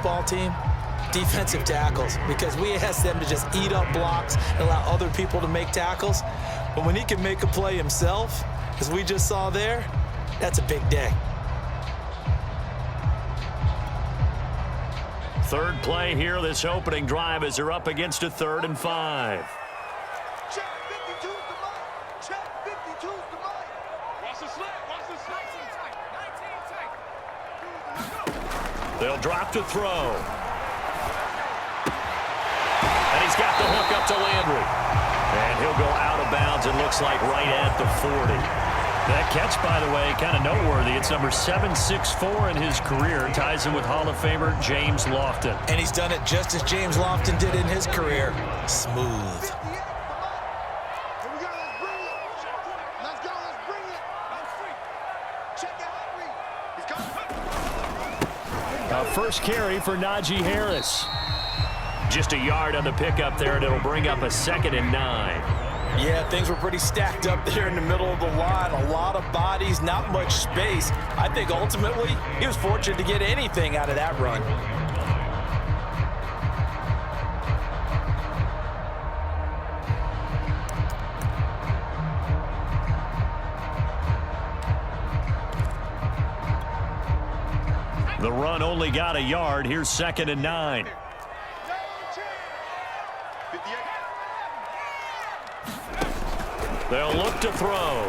football team? Defensive tackles, because we ask them to just eat up blocks and allow other people to make tackles. But when he can make a play himself, as we just saw there, that's a big day. Third play here, this opening drive, as they're up against a 3rd and 5. Check 52's the mic. Check 52's the mic. Watch the slip. Watch the slip. 19 tight. They'll drop to throw. And he's got the hook up to Landry. And he'll go out of bounds, it looks like, right at the 40. That catch, by the way, kind of noteworthy. It's number 764 in his career. Ties him with Hall of Famer James Lofton. And he's done it just as James Lofton did in his career. Smooth. First carry for Najee Harris. Just a yard on the pickup there, and it'll bring up a 2nd and 9. Yeah, things were pretty stacked up there in the middle of the line. A lot of bodies, not much space. I think ultimately he was fortunate to get anything out of that run. The run only got a yard. Here's 2nd and 9. They'll look to throw.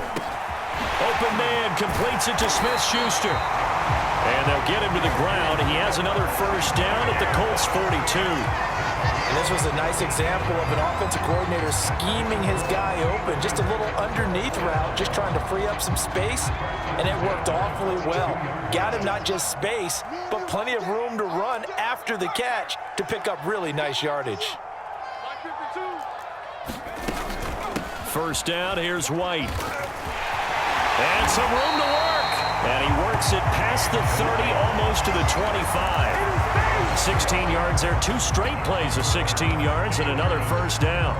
Open man completes it to Smith-Schuster. And they'll get him to the ground. He has another first down at the Colts 42. And this was a nice example of an offensive coordinator scheming his guy open. Just a little underneath route, just trying to free up some space. And it worked awfully well. Got him not just space, but plenty of room to run after the catch to pick up really nice yardage. First down, here's White. And some room to work. And he works it past the 30, almost to the 25. 16 yards there, 2 straight plays of 16 yards and another first down.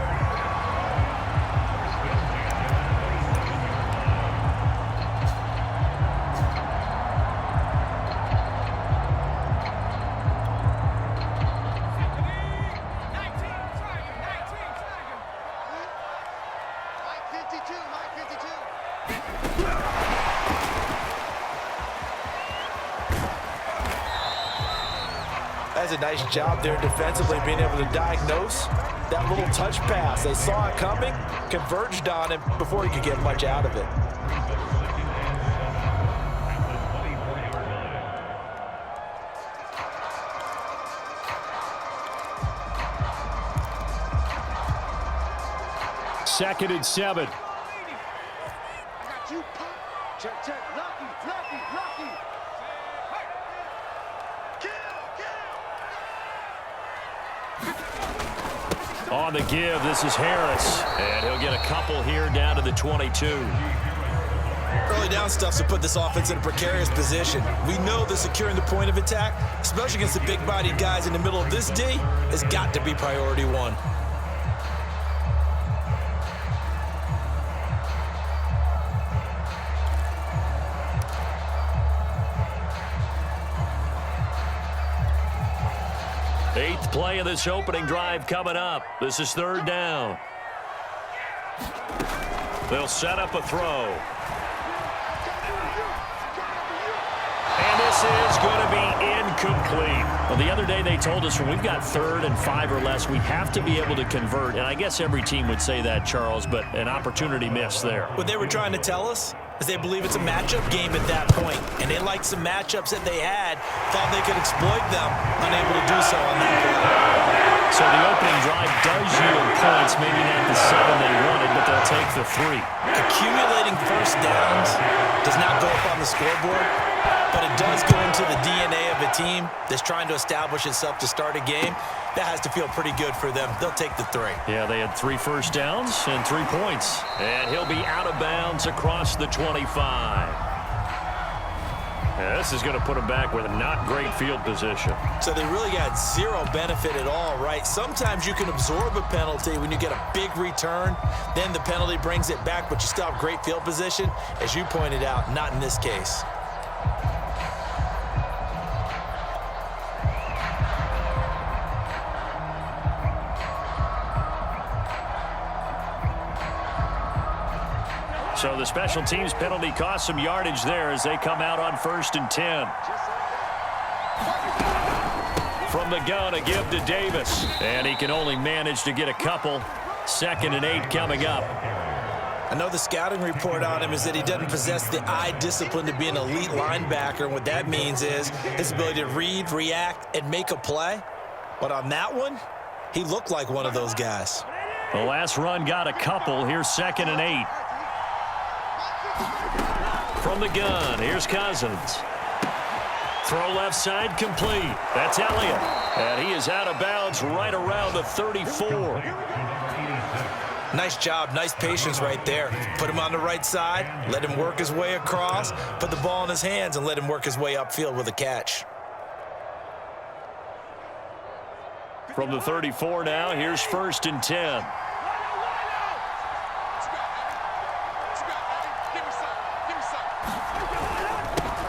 That's a nice job there defensively, being able to diagnose that little touch pass. They saw it coming, converged on him before he could get much out of it. Second and 7. Check, check, lucky, lucky, lucky. On the give, this is Harris. And he'll get a couple here down to the 22. Early down stuff to put this offense in a precarious position. We know that securing the point of attack, especially against the big-bodied guys in the middle of this D, has got to be priority one. Eighth play of this opening drive coming up. This is 3rd down. They'll set up a throw. And this is going to be incomplete. Well, the other day they told us when we've got 3rd and 5 or less, we have to be able to convert. And I guess every team would say that, Charles, but an opportunity missed there. What they were trying to tell us is they believe it's a matchup game at that point, and they liked some matchups that they had, thought they could exploit them, unable to do so on that play. So the opening drive does yield points, maybe not the 7 they wanted, but they'll take the 3. Accumulating first downs does not go up on the scoreboard, but it does go into the DNA of a team that's trying to establish itself to start a game. That has to feel pretty good for them. They'll take the 3. Yeah, they had 3 first downs and 3 points. And he'll be out of bounds across the 25. Yeah, this is going to put him back with a not great field position. So they really got zero benefit at all, right? Sometimes you can absorb a penalty when you get a big return. Then the penalty brings it back, but you still have great field position. As you pointed out, not in this case. So the special teams penalty cost some yardage there as they come out on 1st and 10. From the gun, a give to Davis. And he can only manage to get a couple. 2nd and 8 coming up. I know the scouting report on him is that he doesn't possess the eye discipline to be an elite linebacker. And what that means is his ability to read, react, and make a play. But on that one, he looked like one of those guys. The last run got a couple. Here's 2nd and 8. From the gun, here's Cousins. Throw left side complete. That's Elliott. And he is out of bounds right around the 34. Nice job, nice patience right there. Put him on the right side, let him work his way across, put the ball in his hands, and let him work his way upfield with a catch. From the 34 now, here's 1st and 10.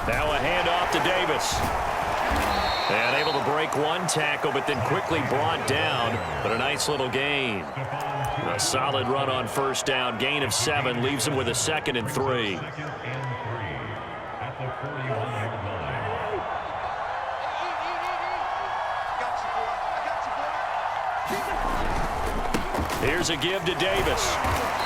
Now a handoff to Davis. And able to break one tackle, but then quickly brought down. But a nice little gain. A solid run on 1st down. Gain of 7 leaves him with a 2nd and 3. Here's a give to Davis.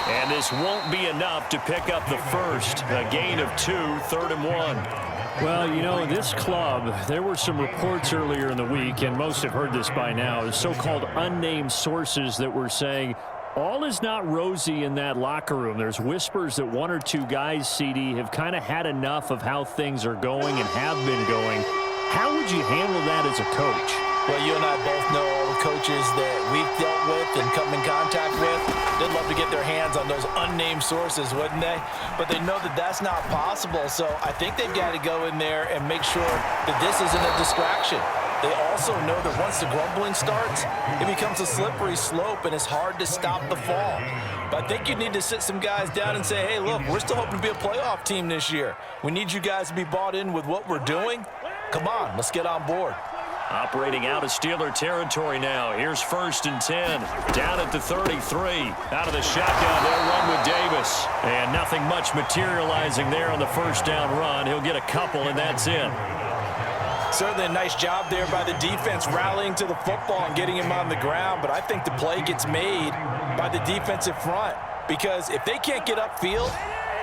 And this won't be enough to pick up the first. A gain of 2, 3rd and 1. Well, you know, this club, there were some reports earlier in the week, and most have heard this by now, so-called unnamed sources that were saying all is not rosy in that locker room. There's whispers that 1 or 2 guys, CD, have kind of had enough of how things are going and have been going. How would you handle that as a coach? Well, you and I both know all the coaches that we've dealt with and come in contact with. They'd love to get their hands on those unnamed sources, wouldn't they? But they know that that's not possible. So I think they've got to go in there and make sure that this isn't a distraction. They also know that once the grumbling starts, it becomes a slippery slope and it's hard to stop the fall. But I think you need to sit some guys down and say, hey, look, we're still hoping to be a playoff team this year. We need you guys to be bought in with what we're doing. Come on, let's get on board. Operating out of Steeler territory now. Here's 1st and 10. Down at the 33. Out of the shotgun, they'll run with Davis. And nothing much materializing there on the 1st down run. He'll get a couple, and that's it. Certainly a nice job there by the defense rallying to the football and getting him on the ground. But I think the play gets made by the defensive front. Because if they can't get upfield,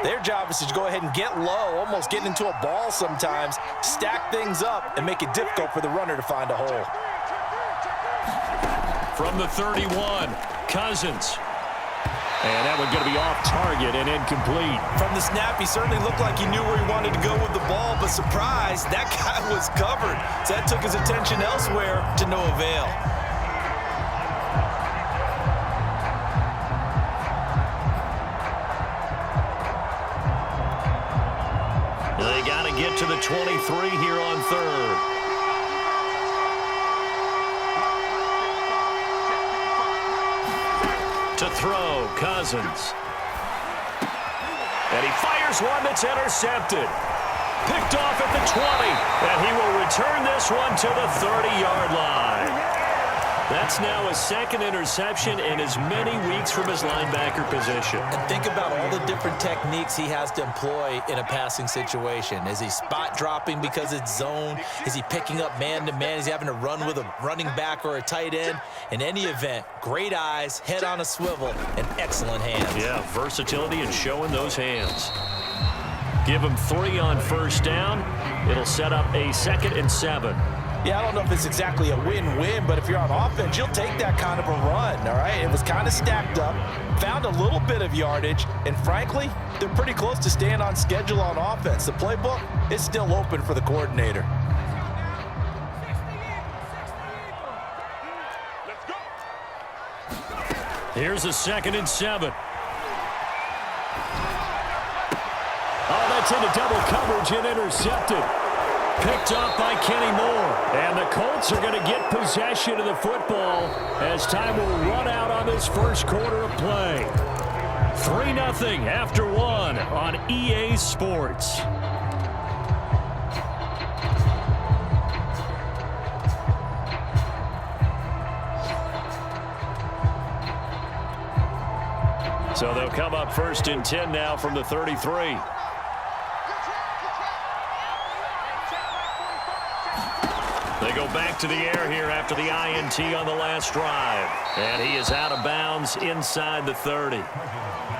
their job is to go ahead and get low, almost get into a ball sometimes, stack things up, and make it difficult for the runner to find a hole. From the 31, Cousins. And that one's going to be off target and incomplete. From the snap, he certainly looked like he knew where he wanted to go with the ball, but surprise, that guy was covered. So that took his attention elsewhere to no avail. They got to get to the 23 here on 3rd. To throw, Cousins. And he fires one that's intercepted. Picked off at the 20. And he will return this one to the 30-yard line. That's now a 2nd interception in as many weeks from his linebacker position. And think about all the different techniques he has to employ in a passing situation. Is he spot dropping because it's zone? Is he picking up man-to-man? Is he having to run with a running back or a tight end? In any event, great eyes, head on a swivel, and excellent hands. Yeah, versatility and showing those hands. Give him 3 on 1st down. It'll set up a 2nd and 7. Yeah, I don't know if it's exactly a win-win, but if you're on offense, you'll take that kind of a run, all right? It was kind of stacked up, found a little bit of yardage, and frankly, they're pretty close to staying on schedule on offense. The playbook is still open for the coordinator. Here's a 2nd and 7. Oh, that's into double coverage and intercepted. Picked up by Kenny Moore. And the Colts are going to get possession of the football as time will run out on this first quarter of play. 3-0 after 1 on EA Sports. So they'll come up 1st and 10 now from the 33. They go back to the air here after the INT on the last drive. And he is out of bounds inside the 30.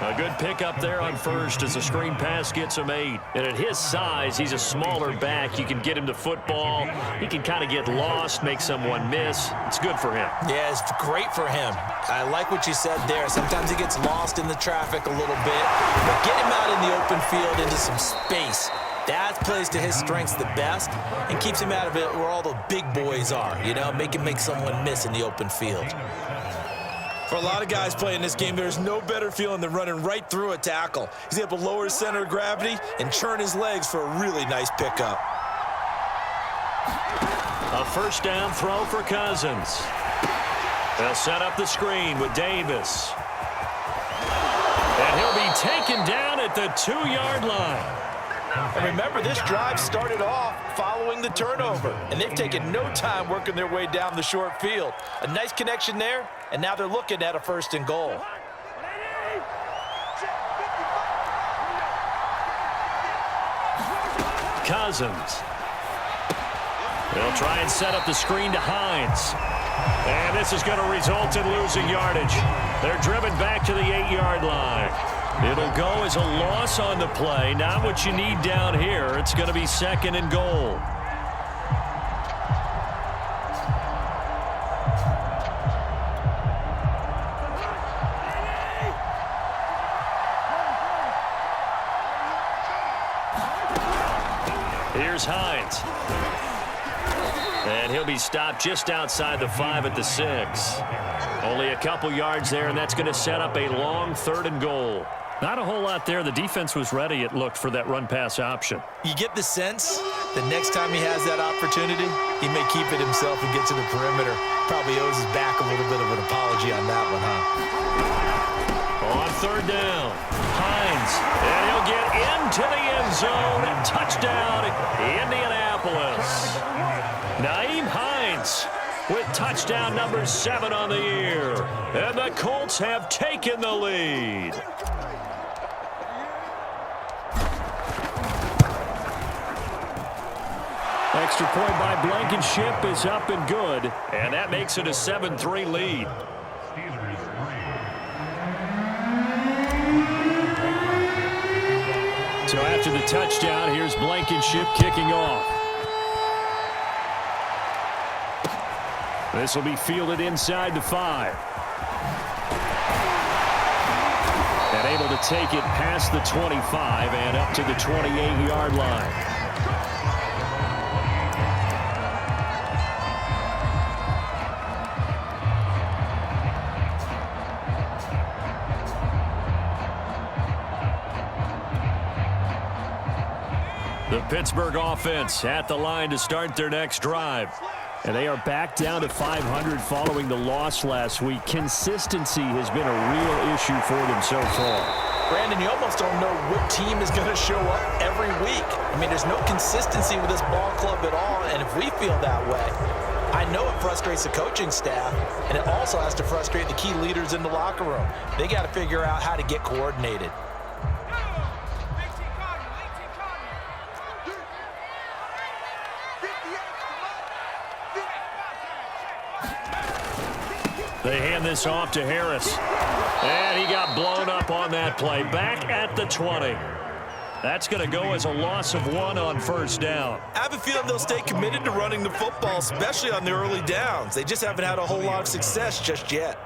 A good pickup there on first as the screen pass gets him 8. And at his size, he's a smaller back. You can get him the football. He can kind of get lost, make someone miss. It's good for him. Yeah, it's great for him. I like what you said there. Sometimes he gets lost in the traffic a little bit. But get him out in the open field into some space. That plays to his strengths the best and keeps him out of it where all the big boys are, you know, make someone miss in the open field. For a lot of guys playing this game, there's no better feeling than running right through a tackle. He's able to lower his center of gravity and churn his legs for a really nice pickup. A 1st down throw for Cousins. They'll set up the screen with Davis. And he'll be taken down at the 2-yard line. And remember, this drive started off following the turnover, and they've taken no time working their way down the short field. A nice connection there, and now they're looking at a 1st and goal. Cousins. They'll try and set up the screen to Hines. And this is going to result in losing yardage. They're driven back to the 8-yard line. It'll go as a loss on the play. Not what you need down here. It's going to be 2nd and goal. Here's Hines. And he'll be stopped just outside the 5 at the 6. Only a couple yards there, and that's going to set up a long 3rd and goal. Not a whole lot there. The defense was ready, it looked, for that run-pass option. You get the sense the next time he has that opportunity, he may keep it himself and get to the perimeter. Probably owes his back a little bit of an apology on that one, huh? On 3rd down, Hines. And he'll get into the end zone. Touchdown, Indianapolis. Nyheim Hines with touchdown number 7 on the year. And the Colts have taken the lead. Extra point by Blankenship is up and good. And that makes it a 7-3 lead. So after the touchdown, here's Blankenship kicking off. This will be fielded inside the 5. And able to take it past the 25 and up to the 28-yard line. The Pittsburgh offense at the line to start their next drive. And they are back down to 500 following the loss last week. Consistency has been a real issue for them so far. Brandon, you almost don't know what team is going to show up every week. I mean, there's no consistency with this ball club at all, and if we feel that way, I know it frustrates the coaching staff, and it also has to frustrate the key leaders in the locker room. They got to figure out how to get coordinated. They hand this off to Harris. And he got blown up on that play. Back at the 20. That's going to go as a loss of 1 on 1st down. I have a feeling they'll stay committed to running the football, especially on the early downs. They just haven't had a whole lot of success just yet.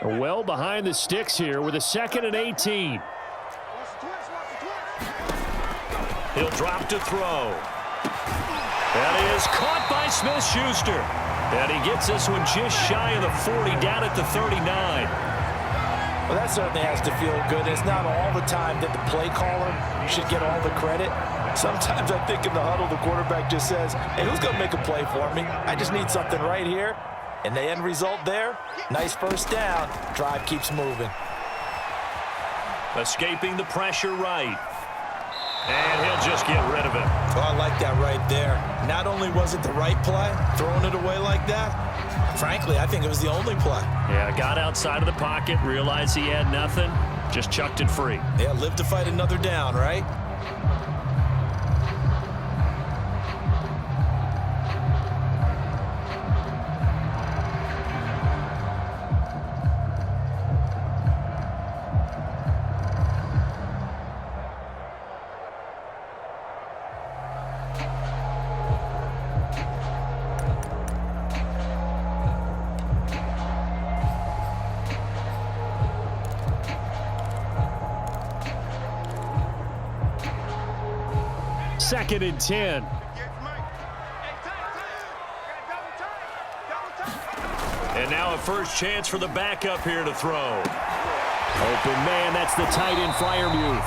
Well behind the sticks here with a 2nd and 18. He'll drop to throw. And he is caught by Smith-Schuster. And he gets this one just shy of the 40, down at the 39. Well, that certainly has to feel good. It's not all the time that the play caller should get all the credit. Sometimes I think in the huddle, the quarterback just says, hey, who's going to make a play for me? I just need something right here. And the end result there, nice first down. Drive keeps moving. Escaping the pressure right. And he'll just get rid of it. Oh, I like that right there. Not only was it the right play, throwing it away like that, frankly, I think it was the only play. Yeah, got outside of the pocket, realized he had nothing, just chucked it free. Yeah, live to fight another down, right? Second and 10. And now a first chance for the backup here to throw. Open man, that's the tight end Freiermuth.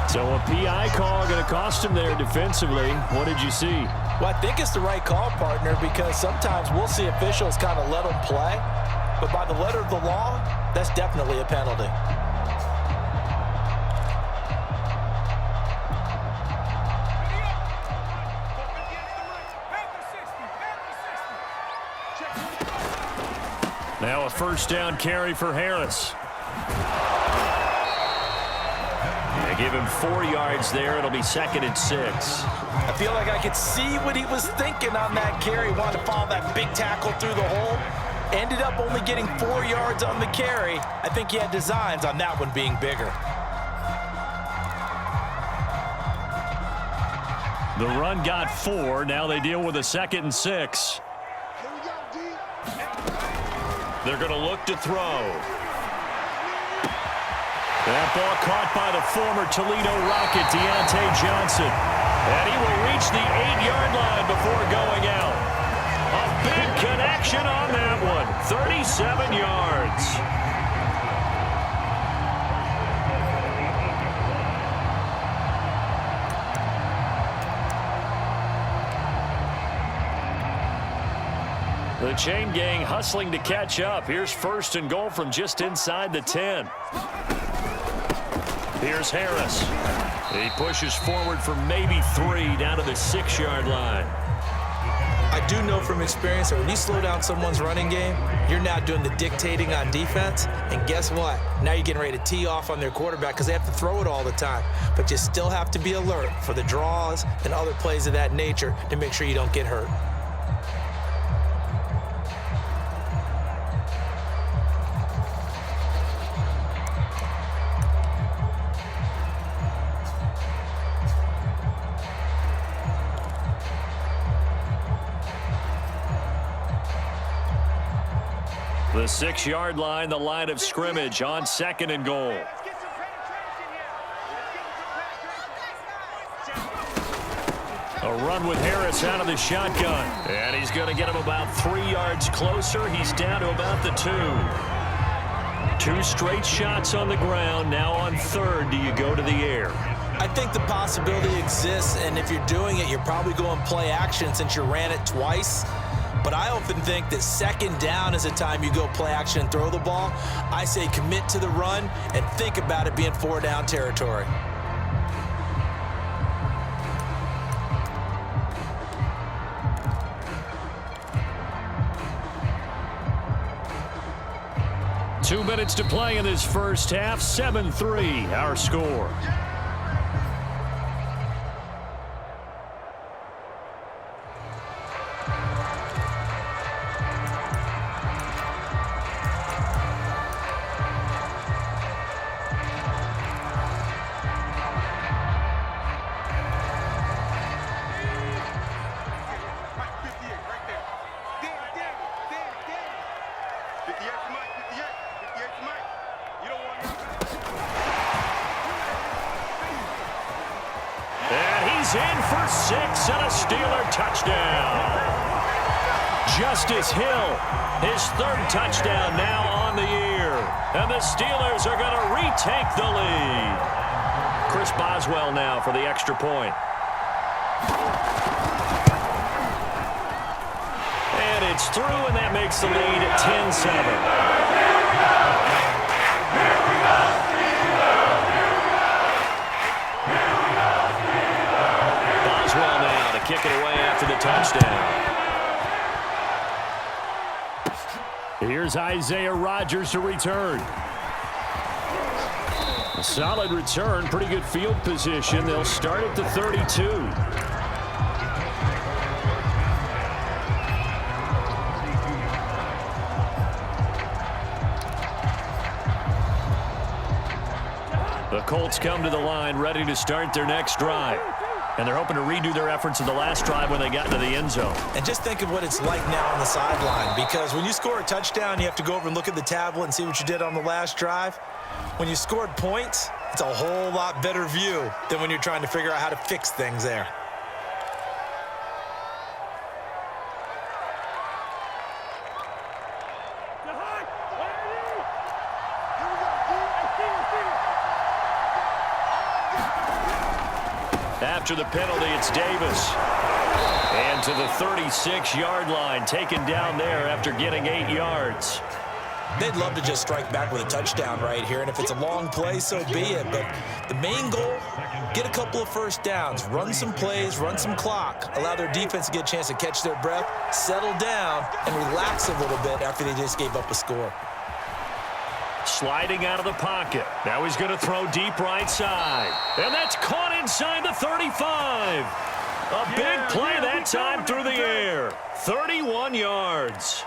So a PI call going to cost him there defensively. What did you see? Well, I think it's the right call, partner, because sometimes we'll see officials kind of let them play. But by the letter of the law, that's definitely a penalty. Now a first down carry for Harris. They give him 4 yards there. It'll be 2nd and 6. I feel like I could see what he was thinking on that carry. Wanted to follow that big tackle through the hole. Ended up only getting 4 yards on the carry. I think he had designs on that one being bigger. The run got 4. Now they deal with a 2nd and 6. They're going to look to throw. That ball caught by the former Toledo Rocket, Deontay Johnson. And he will reach the 8-yard line before going out. A big connection on that one. 37 yards. The chain gang hustling to catch up. Here's 1st and goal from just inside the 10. Here's Harris. He pushes forward for maybe 3 down to the 6-yard line. I do know from experience that when you slow down someone's running game, you're now doing the dictating on defense. And guess what? Now you're getting ready to tee off on their quarterback because they have to throw it all the time. But you still have to be alert for the draws and other plays of that nature to make sure you don't get hurt. The 6-yard line, the line of scrimmage on 2nd and goal. A run with Harris out of the shotgun. And he's going to get him about 3 yards closer. He's down to about the 2. 2 straight shots on the ground. Now on 3rd, do you go to the air? I think the possibility exists, and if you're doing it, you're probably going play action since you ran it twice. But I often think that 2nd down is a time you go play action and throw the ball. I say commit to the run and think about it being 4-down territory. Two minutes to play in this first half. 7-3, our score. In for 6 and a Steeler touchdown. Justice Hill, his 3rd touchdown now on the year. And the Steelers are going to retake the lead. Chris Boswell now for the extra point. and it's through, and that makes the lead 10-7. Boswell now to kick it away after the touchdown. Here's Isaiah Rodgers to return. A solid return, pretty good field position. They'll start at the 32. The Colts come to the line ready to start their next drive. And they're hoping to redo their efforts in the last drive when they got into the end zone. And just think of what it's like now on the sideline, because when you score a touchdown, you have to go over and look at the tablet and see what you did on the last drive. When you scored points, it's a whole lot better view than when you're trying to figure out how to fix things there. After the penalty, it's Davis. And to the 36-yard line, taken down there after getting 8 yards. They'd love to just strike back with a touchdown right here, and if it's a long play, so be it. But the main goal, get a couple of first downs, run some plays, run some clock, allow their defense to get a chance to catch their breath, settle down, and relax a little bit after they just gave up a score. Sliding out of the pocket. Now he's going to throw deep right side. And that's caught inside the 35. A big play that time through the air. 31 yards.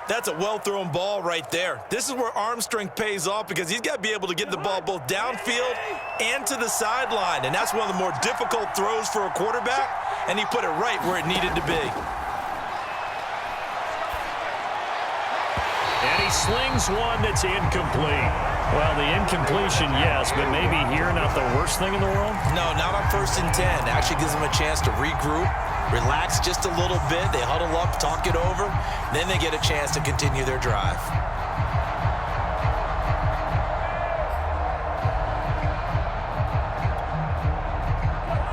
That's a well-thrown ball right there. This is where arm strength pays off, because he's got to be able to get the ball both downfield and to the sideline. And that's one of the more difficult throws for a quarterback, and he put it right where it needed to be. And he slings one that's incomplete. Well, the incompletion, yes, but maybe here not the worst thing in the world? No, not on 1st and 10. Actually gives them a chance to regroup, relax just a little bit. They huddle up, talk it over. Then they get a chance to continue their drive.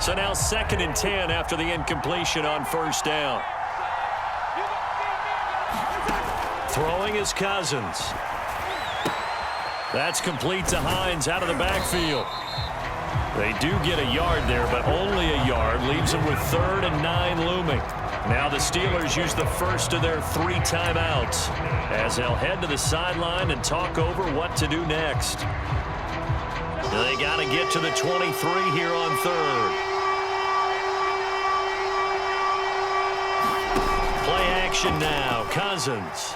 So now 2nd and 10 after the incompletion on 1st down. Throwing is Cousins. That's complete to Hines out of the backfield. They do get a yard there, but only a yard. Leaves them with 3rd and 9 looming. Now the Steelers use the first of their 3 timeouts as they'll head to the sideline and talk over what to do next. They got to get to the 23 here on 3rd. Play action now. Cousins.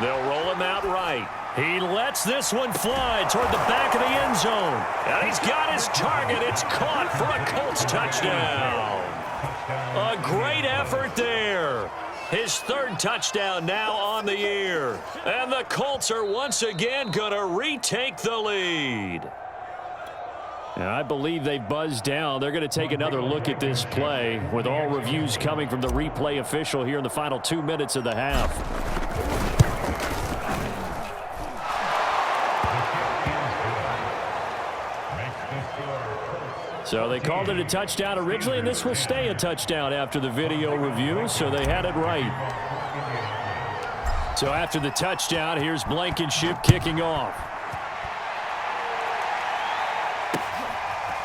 They'll roll him out right. He lets this one fly toward the back of the end zone. And he's got his target. It's caught for a Colts touchdown. A great effort there. His 3rd touchdown now on the year. And the Colts are once again going to retake the lead. And I believe they buzzed down. They're going to take another look at this play with all reviews coming from the replay official here in the final 2 minutes of the half. So they called it a touchdown originally, and this will stay a touchdown after the video review, so they had it right. So after the touchdown, here's Blankenship kicking off.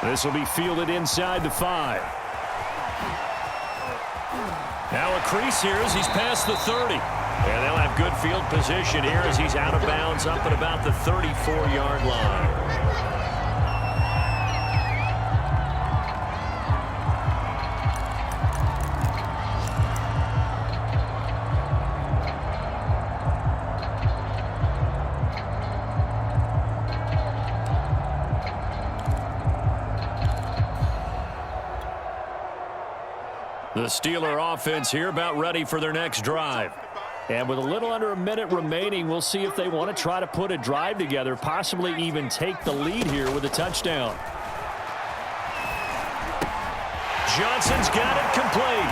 This will be fielded inside the 5. Now a crease here as he's past the 30. And they'll have good field position here as he's out of bounds up at about the 34-yard line. The Steeler offense here about ready for their next drive. And with a little under a minute remaining, we'll see if they want to try to put a drive together, possibly even take the lead here with a touchdown. Johnson's got it complete.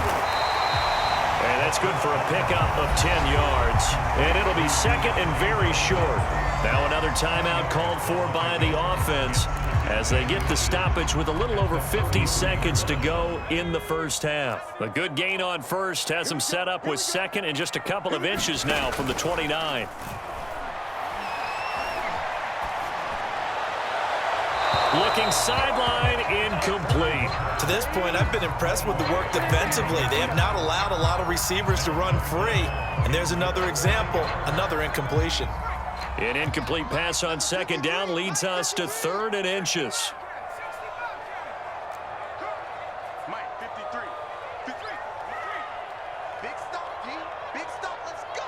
And that's good for a pickup of 10 yards. And it'll be 2nd and very short. Now another timeout called for by the offense as they get the stoppage with a little over 50 seconds to go in the first half. A good gain on first has them set up with second and just a couple of inches now from the 29. Looking sideline, incomplete. To this point, I've been impressed with the work defensively. They have not allowed a lot of receivers to run free. And there's another example, another incompletion. An incomplete pass on second down leads us to 3rd and inches. Mike, 53. 53. Big stop, D. Big stop. Let's go.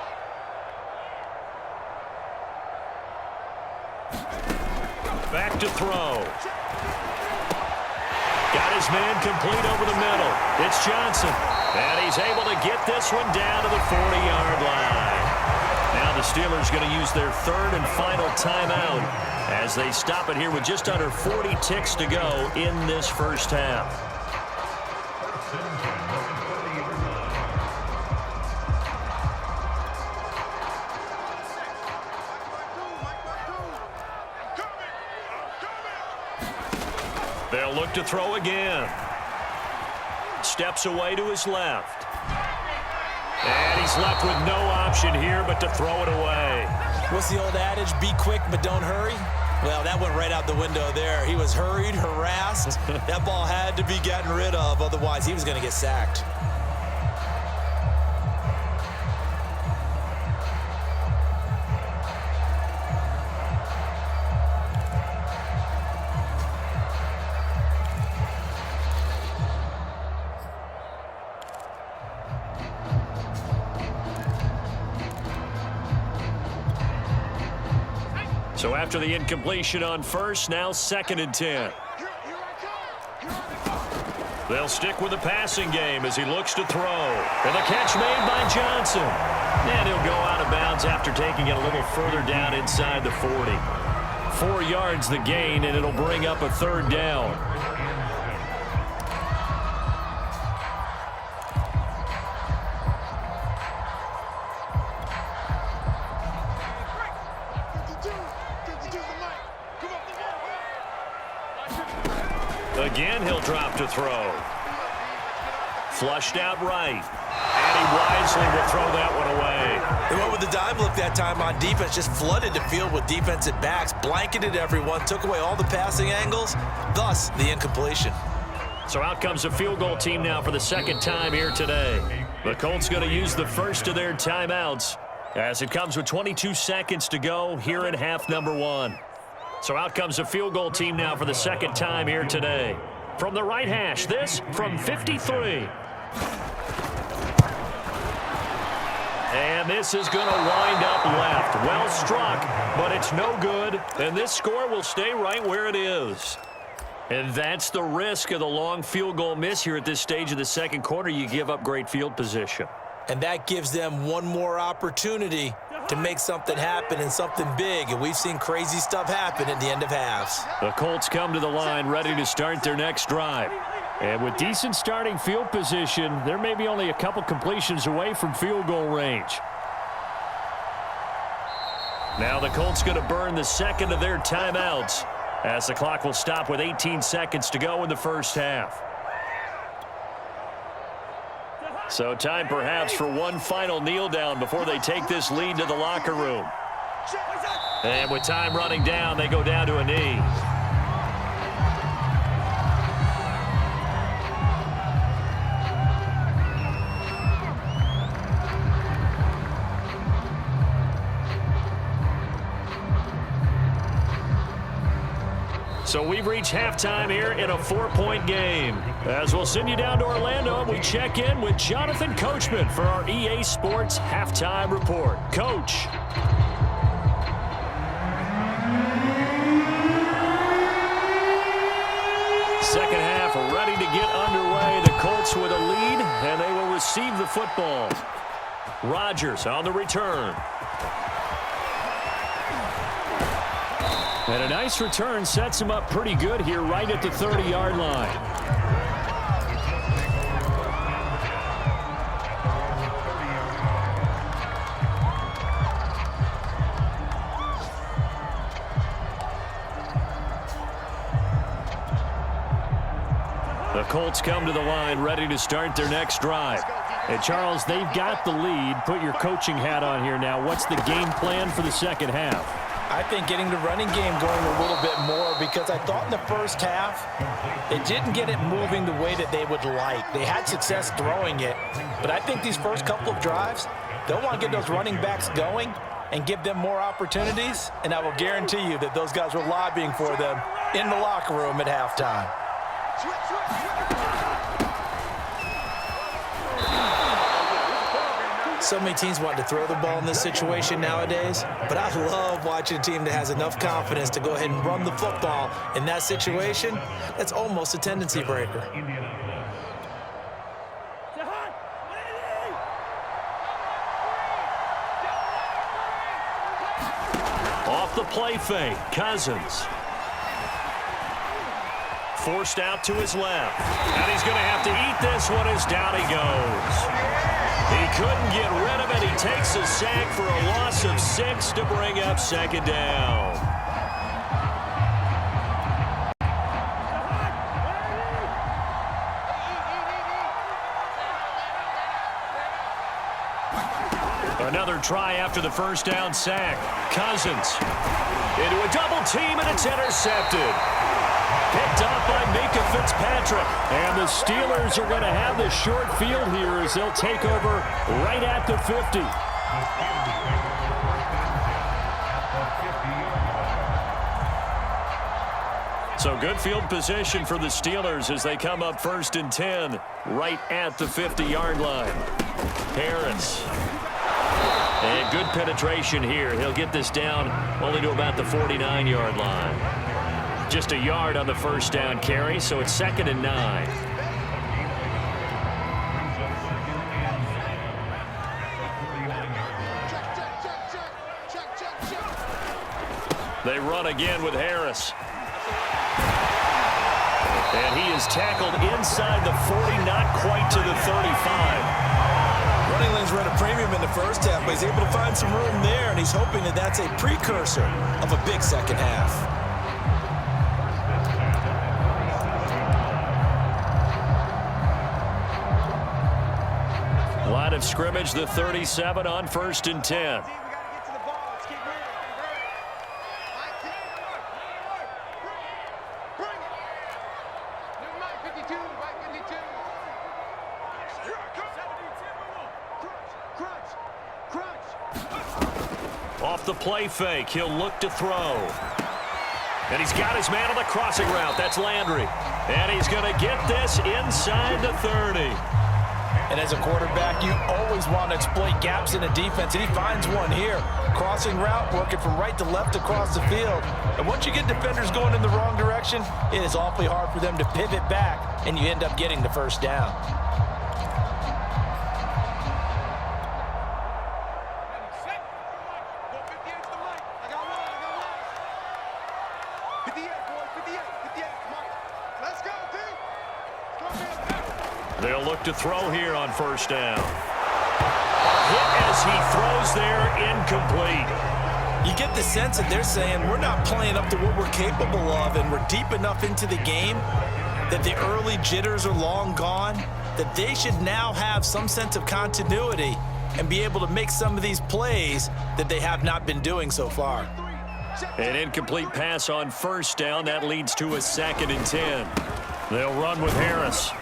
Back to throw. Got his man complete over the middle. It's Johnson. And he's able to get this one down to the 40-yard line. Now the Steelers going to use their 3rd and final timeout as they stop it here with just under 40 ticks to go in this first half. They'll look to throw again. Steps away to his left. And he's left with no option here but to throw it away. What's the old adage? Be quick, but don't hurry. Well, that went right out the window there. He was hurried, harassed. That ball had to be gotten rid of, otherwise he was going to get sacked. So after the incompletion on first, now 2nd and 10. They'll stick with the passing game as he looks to throw. And the catch made by Johnson. And he'll go out of bounds after taking it a little further down inside the 40. 4 yards the gain, and it'll bring up a 3rd down. Again, he'll drop to throw. Flushed out right. And he wisely will throw that one away. They went with the dime look that time on defense, just flooded the field with defensive backs, blanketed everyone, took away all the passing angles, thus the incompletion. So out comes a field goal team now for the 2nd time here today. The Colts going to use the first of their timeouts as it comes with 22 seconds to go here in half number 1. So out comes a field goal team now for the 2nd time here today. From the right hash, this from 53. And this is going to wind up left. Well struck, but it's no good. And this score will stay right where it is. And that's the risk of the long field goal miss here at this stage of the 2nd quarter. You give up great field position. And that gives them one more opportunity to make something happen and something big. And we've seen crazy stuff happen at the end of halves. The Colts come to the line ready to start their next drive. And with decent starting field position, they're maybe only a couple completions away from field goal range. Now the Colts going to burn the 2nd of their timeouts as the clock will stop with 18 seconds to go in the first half. So time perhaps for one final kneel down before they take this lead to the locker room. And with time running down, they go down to a knee. So we've reached halftime here in a 4-point game. As we'll send you down to Orlando, we check in with Jonathan Coachman for our EA Sports Halftime Report. Coach. Second half ready to get underway. The Colts with a lead, and they will receive the football. Rodgers on the return. And a nice return sets him up pretty good here right at the 30-yard line. The Colts come to the line ready to start their next drive. And Charles, they've got the lead. Put your coaching hat on here now. What's the game plan for the second half? I think getting the running game going a little bit more, because I thought in the first half they didn't get it moving the way that they would like. They had success throwing it, but I think these first couple of drives, they'll want to get those running backs going and give them more opportunities, and I will guarantee you that those guys were lobbying for them in the locker room at halftime. So many teams want to throw the ball in this situation nowadays, but I love watching a team that has enough confidence to go ahead and run the football in that situation. That's almost a tendency breaker. Off the play fake, Cousins. Forced out to his left. And he's going to have to eat this one as down he goes. He couldn't get rid of it. He takes a sack for a loss of 6 to bring up second down. Another try after the first down sack. Cousins into a double team, and it's intercepted. Picked up by Minka Fitzpatrick. And the Steelers are going to have the short field here as they'll take over right at the 50. So good field position for the Steelers as they come up 1st and 10 right at the 50-yard line. Harris. And good penetration here. He'll get this down only to about the 49-yard line. Just a yard on the first down carry, so it's 2nd and 9. They run again with Harris. And he is tackled inside the 40, not quite to the 35. Running lanes were at a premium in the first half, but he's able to find some room there, and he's hoping that that's a precursor of a big second half. Line of scrimmage, the 37 on 1st and 10. Off the play fake, he'll look to throw. And he's got his man on the crossing route. That's Landry. And he's going to get this inside the 30. And as a quarterback, you always want to exploit gaps in a defense, and he finds one here. Crossing route, working from right to left across the field. And once you get defenders going in the wrong direction, it is awfully hard for them to pivot back, and you end up getting the first down. They'll look to throw here on 1st down. Hit as he throws there, incomplete. You get the sense that they're saying we're not playing up to what we're capable of, and we're deep enough into the game that the early jitters are long gone, that they should now have some sense of continuity and be able to make some of these plays that they have not been doing so far. An incomplete pass on 1st down. That leads to a 2nd and 10. They'll run with Harris.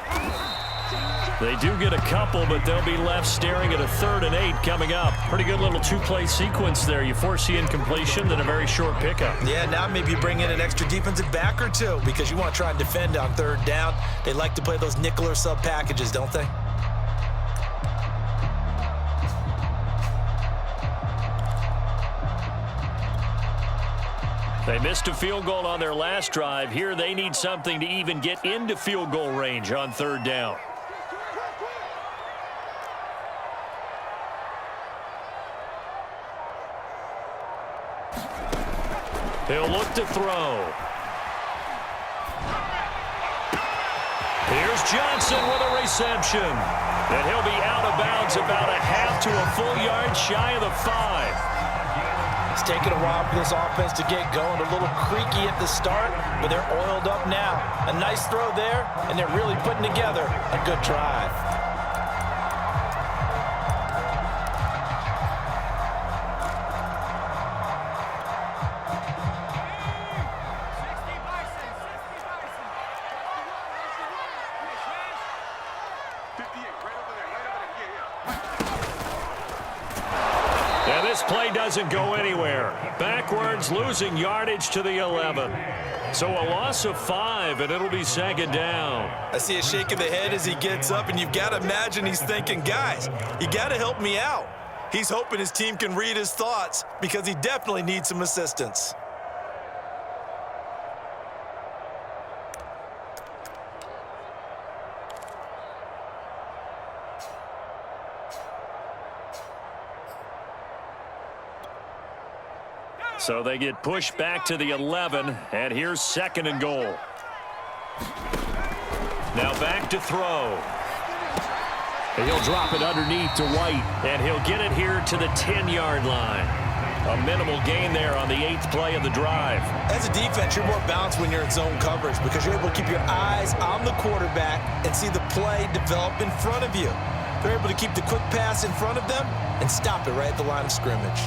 They do get a couple, but they'll be left staring at a 3rd and 8 coming up. Pretty good little 2-play sequence there. You force the incompletion, then a very short pickup. Yeah, now maybe you bring in an extra defensive back or two because you want to try and defend on 3rd down. They like to play those nickel or sub packages, don't they? They missed a field goal on their last drive. Here they need something to even get into field goal range on 3rd down. He'll look to throw. Here's Johnson with a reception. And he'll be out of bounds about a half to a full yard shy of the 5. It's taken a while for this offense to get going. A little creaky at the start, but they're oiled up now. A nice throw there, and they're really putting together a good drive. This play doesn't go anywhere. Backwards, losing yardage to the 11. So a loss of 5, and it'll be second down. I see a shake of the head as he gets up, and you've got to imagine he's thinking, guys, you got to help me out. He's hoping his team can read his thoughts because he definitely needs some assistance. So they get pushed back to the 11, and here's second and goal. Now back to throw. And he'll drop it underneath to White. And he'll get it here to the 10-yard line. A minimal gain there on the 8th play of the drive. As a defense, you're more balanced when you're in zone coverage because you're able to keep your eyes on the quarterback and see the play develop in front of you. They're able to keep the quick pass in front of them and stop it right at the line of scrimmage.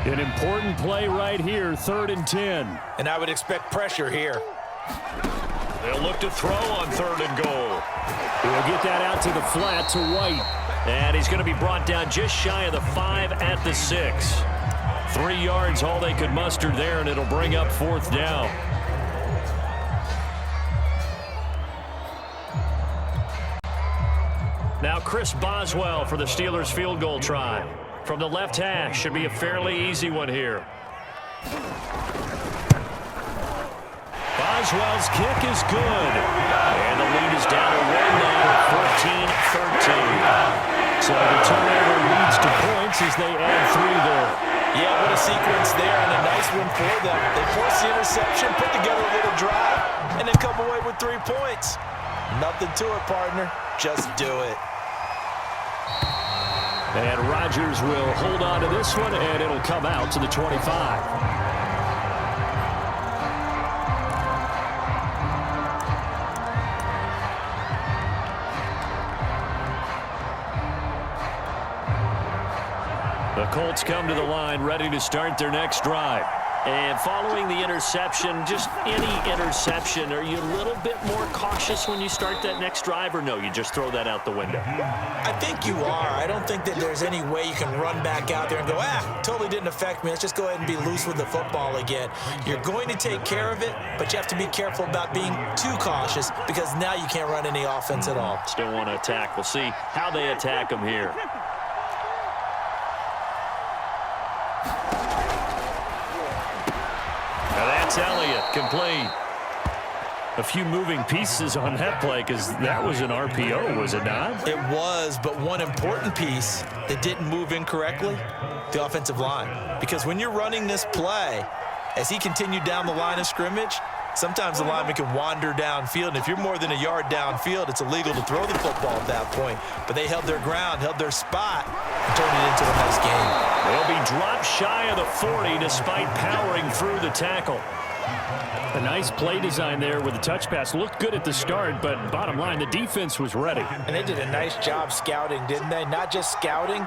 An important play right here, 3rd and 10. And I would expect pressure here. They'll look to throw on 3rd and goal. He'll get that out to the flat to White. And he's going to be brought down just shy of the 5 at the 6. 3 yards all they could muster there, and it'll bring up 4th down. Now Chris Boswell for the Steelers field goal try. From the left hash, should be a fairly easy one here. Boswell's kick is good. And the lead is down to 1 now, 14-13. So the turnover leads to points as they add 3 there. Yeah, what a sequence there, and a nice one for them. They force the interception, put together a little drive, and then come away with 3 points. Nothing to it, partner. Just do it. And Rodgers will hold on to this one, and it'll come out to the 25. The Colts come to the line ready to start their next drive. And following the interception, just any interception, are you a little bit more cautious when you start that next drive, or no, you just throw that out the window? I think you are. I don't think that there's any way you can run back out there and go, totally didn't affect me. Let's just go ahead and be loose with the football again. You're going to take care of it, but you have to be careful about being too cautious because now you can't run any offense at all. Still want to attack. We'll see how they attack them here. Elliott, complete. A few moving pieces on that play because that was an RPO, was it not? It was, but one important piece that didn't move incorrectly, the offensive line. Because when you're running this play, as he continued down the line of scrimmage, sometimes the lineman can wander downfield. And if you're more than a yard downfield, it's illegal to throw the football at that point. But they held their ground, held their spot, and turned it into a nice game. They'll be dropped shy of the 40 despite powering through the tackle. A nice play design there with the touch pass. Looked good at the start, but bottom line, the defense was ready. And they did a nice job scouting, didn't they? Not just scouting,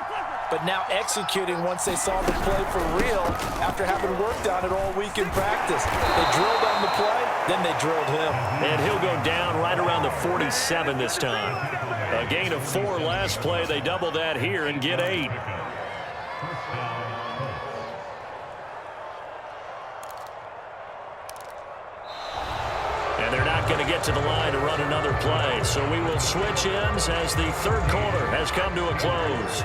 but now executing once they saw the play for real after having worked on it all week in practice. They drilled on the play, then they drilled him. And he'll go down right around the 47 this time. A gain of 4 last play. They double that here and get 8. And they're not going to get to the line to run another play. So we will switch ends as the third quarter has come to a close.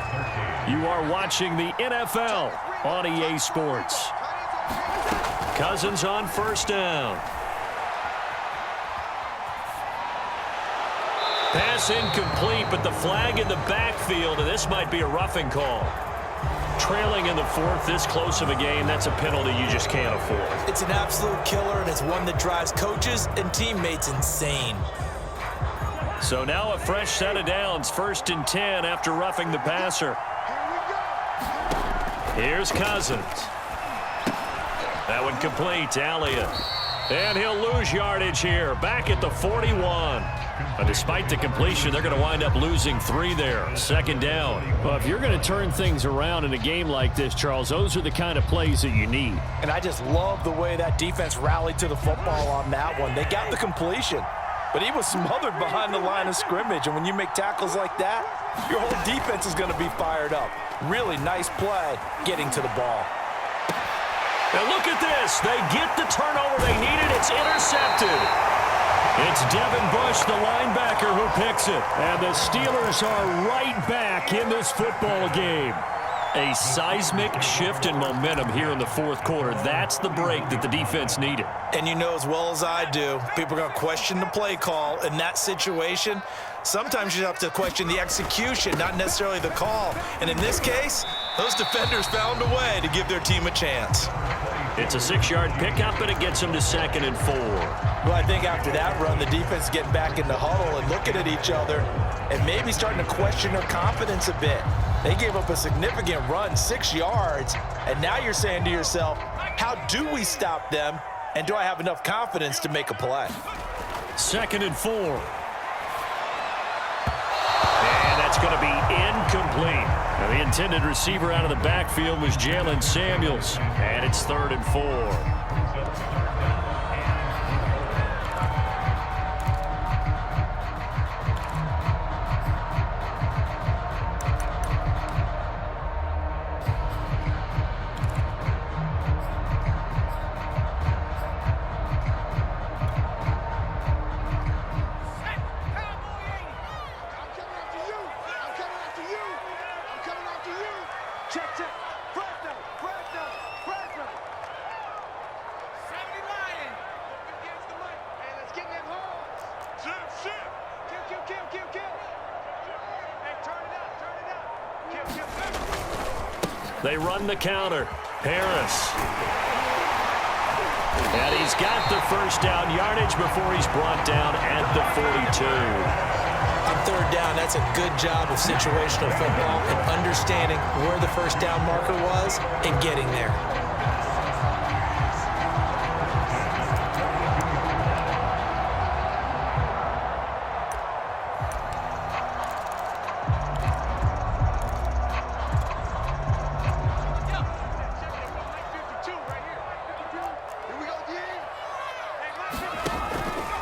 You are watching the NFL on EA Sports. Cousins on first down. Pass incomplete, but the flag in the backfield, and this might be a roughing call. Trailing in the 4th, this close of a game, that's a penalty you just can't afford. It's an absolute killer, and it's one that drives coaches and teammates insane. So now a fresh set of downs, 1st and 10 after roughing the passer. Here's Cousins. That one complete to Elliott. And he'll lose yardage here. Back at the 41. But despite the completion, they're going to wind up losing 3 there. 2nd down. Well, if you're going to turn things around in a game like this, Charles, those are the kind of plays that you need. And I just love the way that defense rallied to the football on that one. They got the completion, but he was smothered behind the line of scrimmage. And when you make tackles like that, your whole defense is going to be fired up. Really nice play getting to the ball. And look at this. They get the turnover they needed. It's intercepted. It's Devin Bush, the linebacker, who picks it. And the Steelers are right back in this football game. A seismic shift in momentum here in the 4th quarter. That's the break that the defense needed. And you know as well as I do, people are going to question the play call in that situation. Sometimes you have to question the execution, not necessarily the call. And in this case, those defenders found a way to give their team a chance. It's a 6-yard pickup, and it gets them to 2nd and 4. Well, I think after that run, the defense is getting back in the huddle and looking at each other and maybe starting to question their confidence a bit. They gave up a significant run, 6 yards, and now you're saying to yourself, how do we stop them, and do I have enough confidence to make a play? 2nd and 4. And that's going to be incomplete. Now, the intended receiver out of the backfield was Jalen Samuels, and it's 3rd and 4. They run the counter. Harris. And he's got the 1st down yardage before he's brought down at the 42. On 3rd down, that's a good job of situational football and understanding where the 1st down marker was and getting there.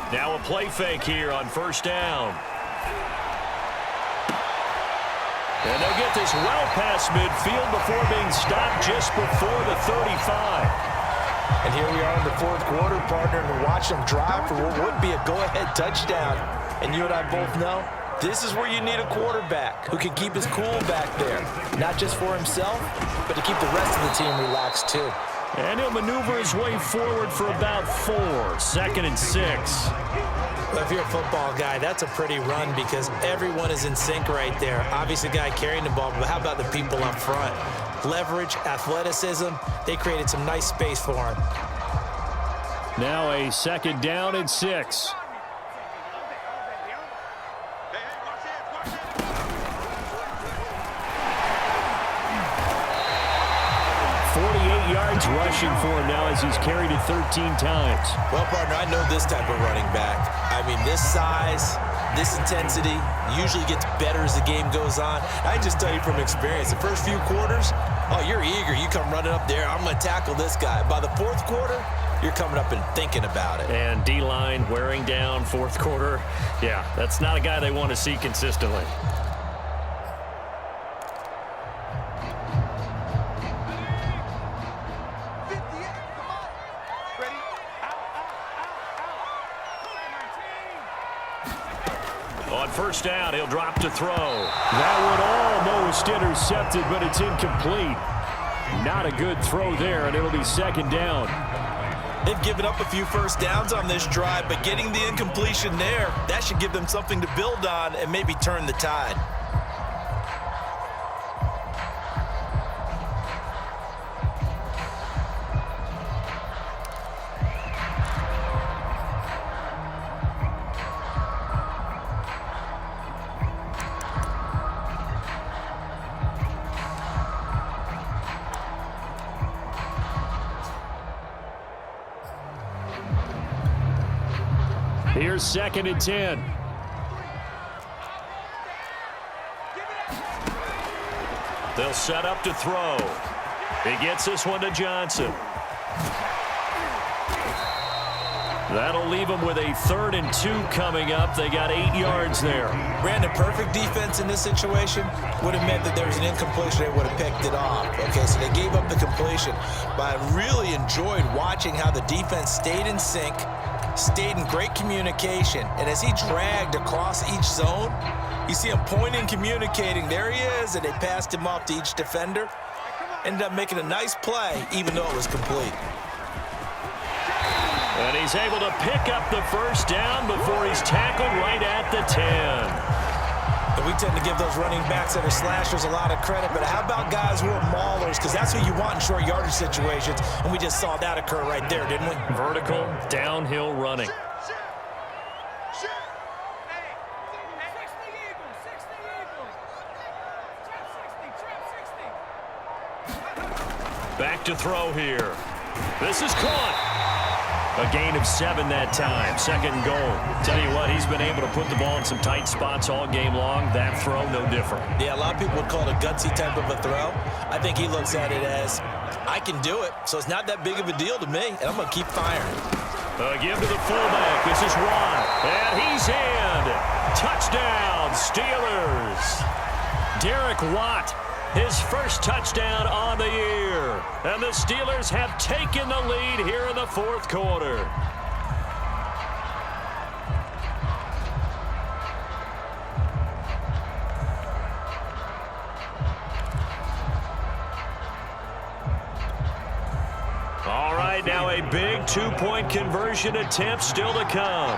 Now a play fake here on 1st down. And they'll get this well past midfield before being stopped just before the 35. And here we are in the 4th quarter, partner, and watch them drive for what would be a go-ahead touchdown. And you and I both know this is where you need a quarterback who can keep his cool back there, not just for himself, but to keep the rest of the team relaxed too. And he'll maneuver his way forward for about 4. 2nd and 6. Well, if you're a football guy, that's a pretty run because everyone is in sync right there. Obviously, the guy carrying the ball, but how about the people up front? Leverage, athleticism, they created some nice space for him. Now a 2nd down and 6. Yards rushing for him now as he's carried it 13 times. Well, partner, I know this type of running back. I mean, this size, this intensity usually gets better as the game goes on. I just tell you from experience, the first few quarters, oh, you're eager. You come running up there, I'm going to tackle this guy. By the 4th quarter, you're coming up and thinking about it. And D-line wearing down 4th quarter. Yeah, that's not a guy they want to see consistently. On 1st down, he'll drop to throw. That one almost intercepted, but it's incomplete. Not a good throw there, and it'll be 2nd down. They've given up a few 1st downs on this drive, but getting the incompletion there, that should give them something to build on and maybe turn the tide. Here's 2nd and 10. They'll set up to throw. He gets this one to Johnson. That'll leave them with a 3rd and 2 coming up. They got 8 yards there. Brandon, perfect defense in this situation would have meant that there was an incompletion. They would have picked it off. Okay, so they gave up the completion. But I really enjoyed watching how the defense stayed in sync, stayed in great communication. And as he dragged across each zone, you see him pointing, communicating. There he is, and they passed him off to each defender. Ended up making a nice play, even though it was complete. And he's able to pick up the 1st down before he's tackled right at the 10. And we tend to give those running backs that are slashers a lot of credit, but how about guys who are maulers? Because that's who you want in short yardage situations, and we just saw that occur right there, didn't we? Vertical, downhill running. Back to throw here. This is caught. A gain of 7 that time. 2nd and goal. Tell you what, he's been able to put the ball in some tight spots all game long. That throw, no different. Yeah, a lot of people would call it a gutsy type of a throw. I think he looks at it as, I can do it, so it's not that big of a deal to me, and I'm going to keep firing. Give to the fullback. This is Watt. And he's in. Touchdown, Steelers. Derek Watt. His first touchdown on the year. And the Steelers have taken the lead here in the 4th quarter. All right, now a big 2-point conversion attempt still to come.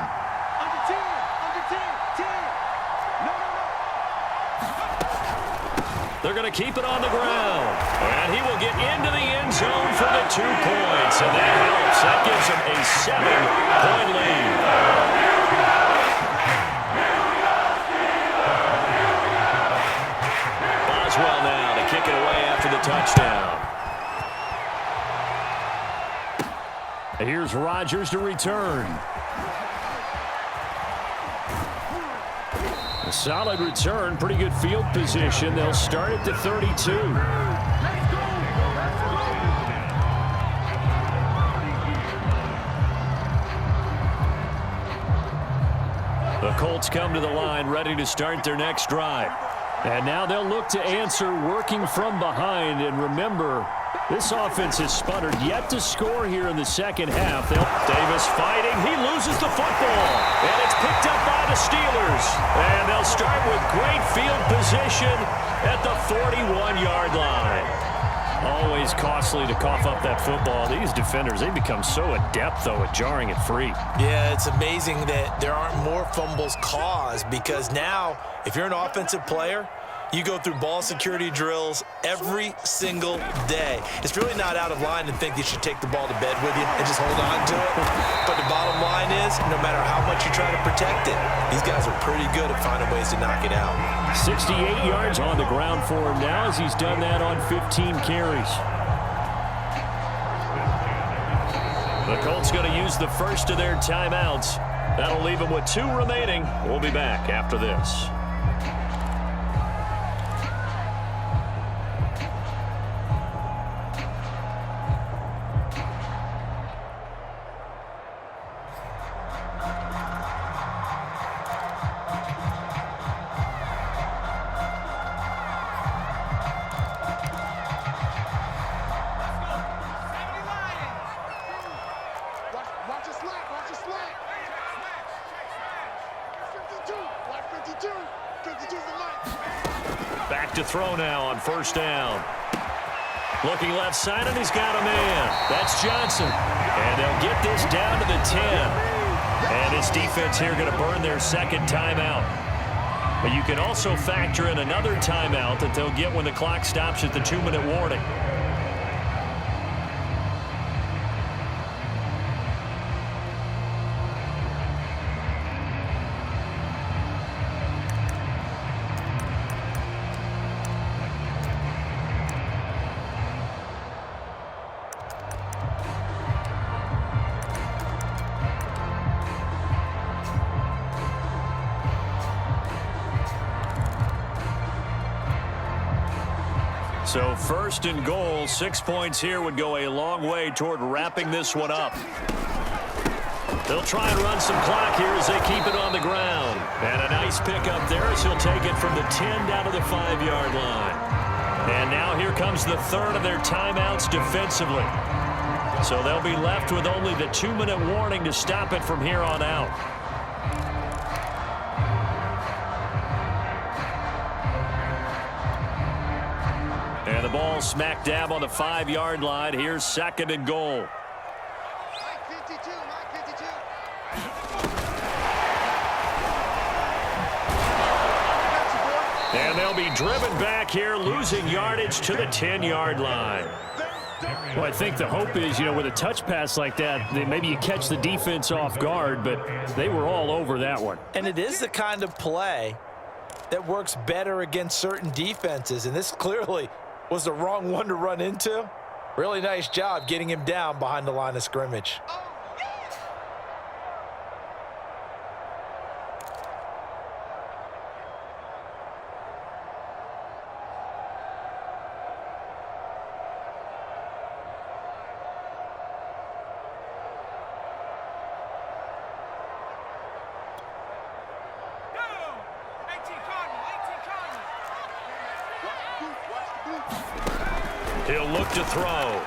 They're going to keep it on the ground. And he will get into the end zone for the 2 points. And that helps. That gives him a 7-point lead. Boswell now to kick it away after the touchdown. Here's Rodgers to return. A solid return, pretty good field position. They'll start at the 32. The Colts come to the line, ready to start their next drive. And now they'll look to answer working from behind. And remember, this offense has sputtered yet to score here in the 2nd half. Davis fighting. He loses the football. And it's picked up by the Steelers. And they'll start with great field position at the 41-yard line. Always costly to cough up that football. These defenders, they become so adept, though, at jarring it free. Yeah, it's amazing that there aren't more fumbles caused, because now, if you're an offensive player, you go through ball security drills every single day. It's really not out of line to think you should take the ball to bed with you and just hold on to it. But the bottom line is, no matter how much you try to protect it, these guys are pretty good at finding ways to knock it out. 68 yards on the ground for him now, as he's done that on 15 carries. The Colts going to use the first of their timeouts. That'll leave them with 2 remaining. We'll be back after this. Back to throw now on 1st down. Looking left side, and he's got a man. That's Johnson. And they'll get this down to the 10. And this defense here going to burn their 2nd timeout. But you can also factor in another timeout that they'll get when the clock stops at the 2-minute warning. So 1st and goal, 6 points here would go a long way toward wrapping this one up. They'll try and run some clock here as they keep it on the ground. And a nice pick up there as he'll take it from the 10 down to the 5-yard line. And now here comes the 3rd of their timeouts defensively. So they'll be left with only the 2-minute warning to stop it from here on out. And the ball smack dab on the 5-yard line. Here's 2nd and goal. And they'll be driven back here, losing yardage to the 10-yard line. Well, I think the hope is, with a touch pass like that, maybe you catch the defense off guard, but they were all over that one. And it is the kind of play that works better against certain defenses, and this clearly was the wrong one to run into. Really nice job getting him down behind the line of scrimmage. He'll look to throw.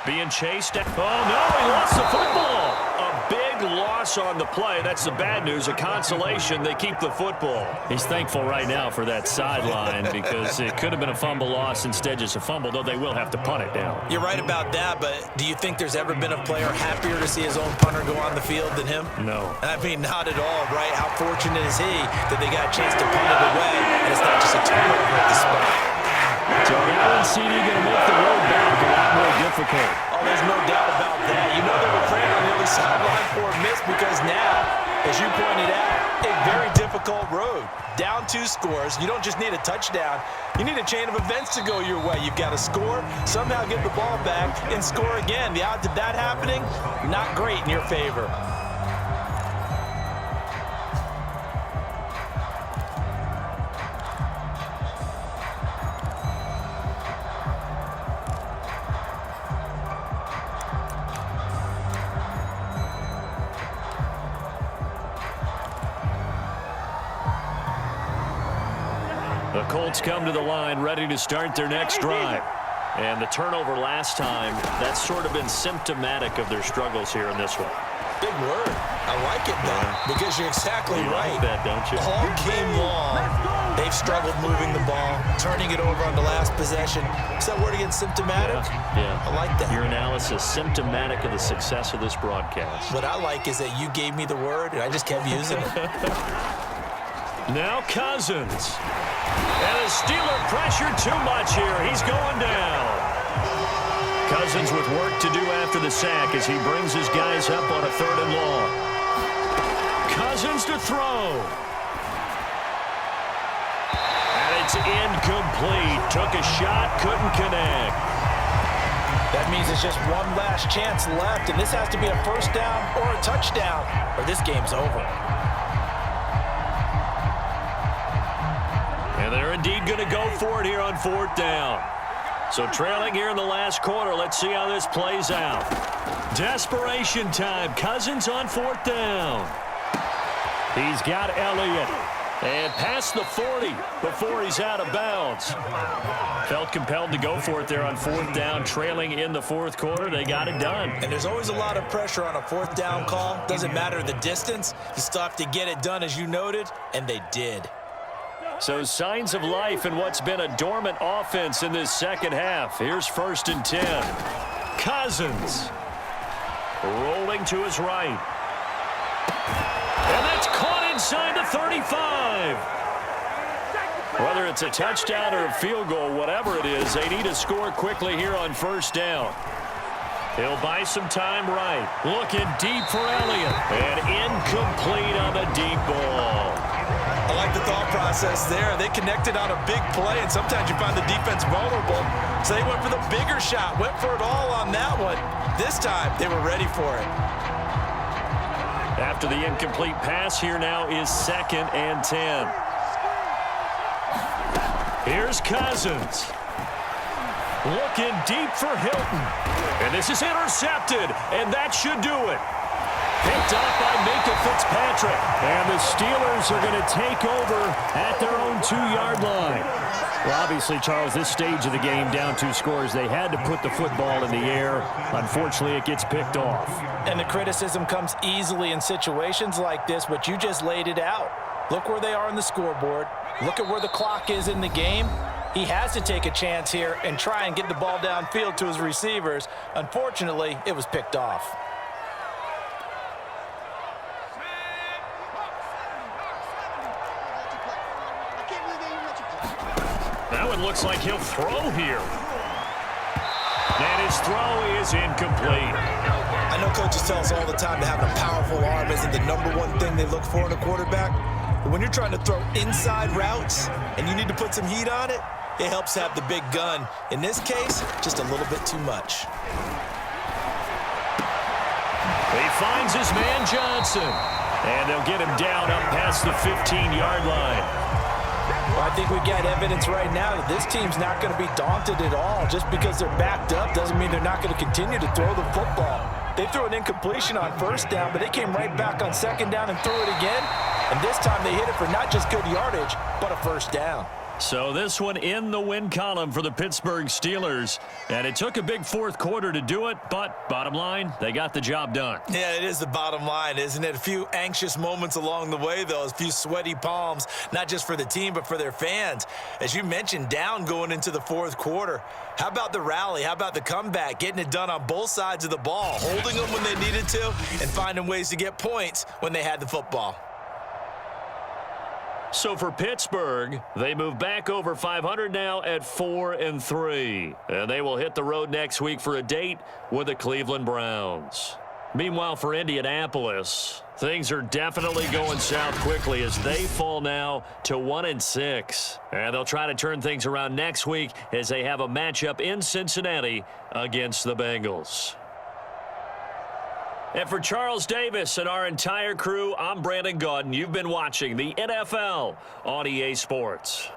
Being chased. Oh, no, he lost the football. A big loss on the play. That's the bad news. A consolation. They keep the football. He's thankful right now for that sideline because it could have been a fumble loss, instead just a fumble, though they will have to punt it down. You're right about that, but do you think there's ever been a player happier to see his own punter go on the field than him? No. I mean, not at all, right? How fortunate is he that they got a chance to punt it away, and it's not just a turnover at the spot. So Allen CD going to make the road back a lot more difficult. Oh, there's no doubt about that. You know they were praying on the other sideline for a miss because now, as you pointed out, a very difficult road. Down 2 scores. You don't just need a touchdown. You need a chain of events to go your way. You've got to score, somehow get the ball back, and score again. The odds of that happening, not great in your favor. The Colts come to the line ready to start their next drive. And the turnover last time, that's sort of been symptomatic of their struggles here in this one. Big word. I like it, though, because you're exactly right. Like that, don't you? All game long, they've struggled moving the ball, turning it over on the last possession. Is that word again, symptomatic? Yeah. I like that. Your analysis, symptomatic of the success of this broadcast. What I like is that you gave me the word, and I just kept using it. Now Cousins. And the Steeler pressure too much here. He's going down. Cousins with work to do after the sack as he brings his guys up on a 3rd and long. Cousins to throw. And it's incomplete. Took a shot, couldn't connect. That means it's just one last chance left, and this has to be a 1st down or a touchdown, or this game's over. And they're indeed going to go for it here on 4th down. So trailing here in the last quarter. Let's see how this plays out. Desperation time. Cousins on 4th down. He's got Elliott. And past the 40 before he's out of bounds. Felt compelled to go for it there on 4th down. Trailing in the 4th quarter. They got it done. And there's always a lot of pressure on a 4th down call. Doesn't matter the distance. You still have to get it done, as you noted, and they did. So signs of life in what's been a dormant offense in this 2nd half. Here's 1st and 10. Cousins rolling to his right. And that's caught inside the 35. Whether it's a touchdown or a field goal, whatever it is, they need to score quickly here on 1st down. He'll buy some time right. Looking deep for Elliott. And incomplete on the deep ball. I like the thought process there. They connected on a big play, and sometimes you find the defense vulnerable. So they went for the bigger shot, went for it all on that one. This time, they were ready for it. After the incomplete pass, here now is 2nd and 10. Here's Cousins. Looking deep for Hilton. And this is intercepted, and that should do it. Picked up by Minka Fitzpatrick. And the Steelers are going to take over at their own 2-yard line. Well, obviously, Charles, this stage of the game, down 2 scores, they had to put the football in the air. Unfortunately, it gets picked off. And the criticism comes easily in situations like this, but you just laid it out. Look where they are on the scoreboard. Look at where the clock is in the game. He has to take a chance here and try and get the ball downfield to his receivers. Unfortunately, it was picked off. That one looks like he'll throw here. And his throw is incomplete. I know coaches tell us all the time that having a powerful arm isn't the #1 thing they look for in a quarterback. But when you're trying to throw inside routes and you need to put some heat on it, it helps have the big gun. In this case, just a little bit too much. He finds his man Johnson. And they'll get him down up past the 15-yard line. Well, I think we got evidence right now that this team's not going to be daunted at all. Just because they're backed up doesn't mean they're not going to continue to throw the football. They threw an incompletion on 1st down, but they came right back on 2nd down and threw it again. And this time they hit it for not just good yardage, but a 1st down. So this one in the win column for the Pittsburgh Steelers. And it took a big 4th quarter to do it, but bottom line, they got the job done. Yeah, it is the bottom line, isn't it? A few anxious moments along the way, though. A few sweaty palms, not just for the team, but for their fans. As you mentioned, down going into the 4th quarter. How about the rally? How about the comeback? Getting it done on both sides of the ball, holding them when they needed to, and finding ways to get points when they had the football. So for Pittsburgh, they move back over 500 now at 4-3. And they will hit the road next week for a date with the Cleveland Browns. Meanwhile, for Indianapolis, things are definitely going south quickly as they fall now to 1-6. And they'll try to turn things around next week as they have a matchup in Cincinnati against the Bengals. And for Charles Davis and our entire crew, I'm Brandon Gaudin. You've been watching the NFL on EA Sports.